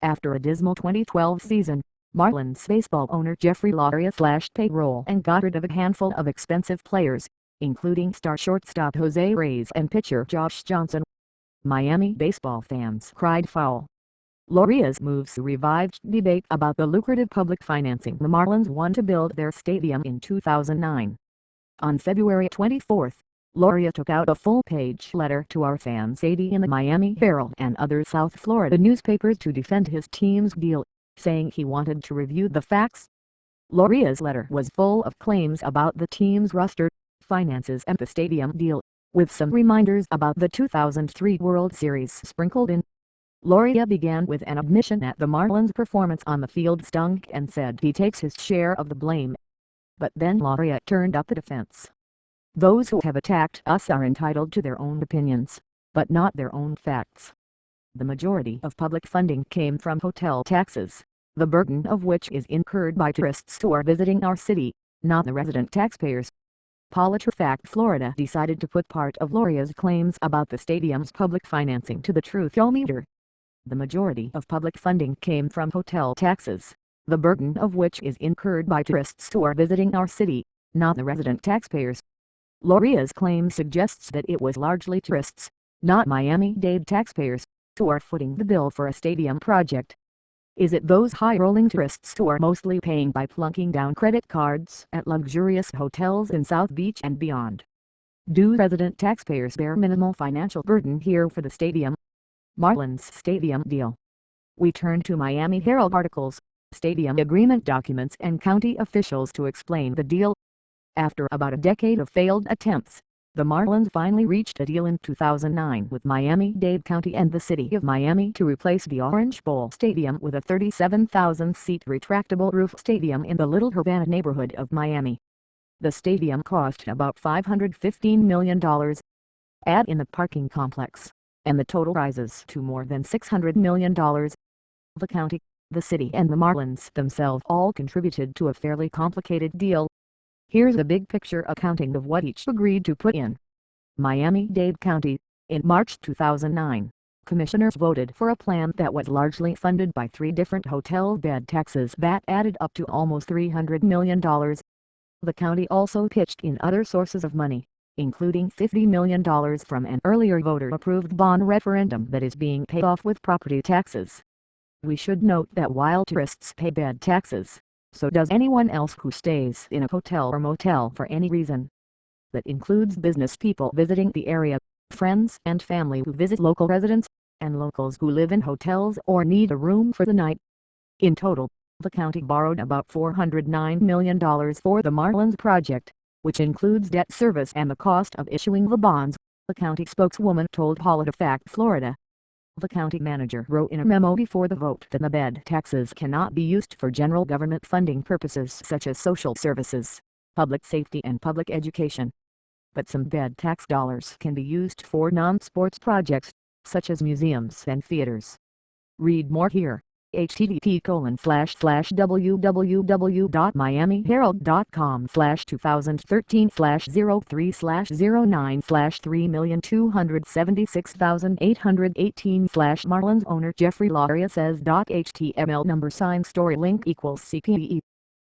After a dismal 2012 season, Marlins baseball owner Jeffrey Loria slashed payroll and got rid of a handful of expensive players, including star shortstop Jose Reyes and pitcher Josh Johnson. Miami baseball fans cried foul. Loria's moves revived debate about the lucrative public financing the Marlins won to build their stadium in 2009. On February 24, Loria took out a full-page letter to our fans in the Miami Herald and other South Florida newspapers to defend his team's deal, saying he wanted to review the facts. Loria's letter was full of claims about the team's roster, finances and the stadium deal, with some reminders about the 2003 World Series sprinkled in. Loria began with an admission that the Marlins' performance on the field stunk and said he takes his share of the blame. But then Loria turned up the defense. Those who have attacked us are entitled to their own opinions, but not their own facts. The majority of public funding came from hotel taxes, the burden of which is incurred by tourists who are visiting our city, not the resident taxpayers. PolitiFact Florida decided to put part of Loria's claims about the stadium's public financing to the truthometer. The majority of public funding came from hotel taxes, the burden of which is incurred by tourists who are visiting our city, not the resident taxpayers. Loria's claim suggests that it was largely tourists, not Miami-Dade taxpayers, who are footing the bill for a stadium project. Is it those high-rolling tourists who are mostly paying by plunking down credit cards at luxurious hotels in South Beach and beyond? Do resident taxpayers bear minimal financial burden here for the stadium? Marlins stadium deal. We turn to Miami Herald articles, stadium agreement documents and county officials to explain the deal. After about a decade of failed attempts, the Marlins finally reached a deal in 2009 with Miami-Dade County and the City of Miami to replace the Orange Bowl Stadium with a 37,000-seat retractable roof stadium in the Little Havana neighborhood of Miami. The stadium cost about $515 million. Add in the parking complex, and the total rises to more than $600 million. The county, the city and the Marlins themselves all contributed to a fairly complicated deal. Here's a big picture accounting of what each agreed to put in. Miami-Dade County, in March 2009, commissioners voted for a plan that was largely funded by 3 different hotel bed taxes that added up to almost $300 million. The county also pitched in other sources of money, including $50 million from an earlier voter-approved bond referendum that is being paid off with property taxes. We should note that while tourists pay bed taxes, so does anyone else who stays in a hotel or motel for any reason. That includes business people visiting the area, friends and family who visit local residents, and locals who live in hotels or need a room for the night. In total, the county borrowed about $409 million for the Marlins project, which includes debt service and the cost of issuing the bonds, the county spokeswoman told PolitiFact Florida. The county manager wrote in a memo before the vote that the bed taxes cannot be used for general government funding purposes such as social services, public safety and public education. But some bed tax dollars can be used for non-sports projects, such as museums and theaters. Read more here. http://www.miamiherald.com/2013/03/09/3,276,818 Marlins owner Jeffrey Loria says. HTML number sign story link equals CPE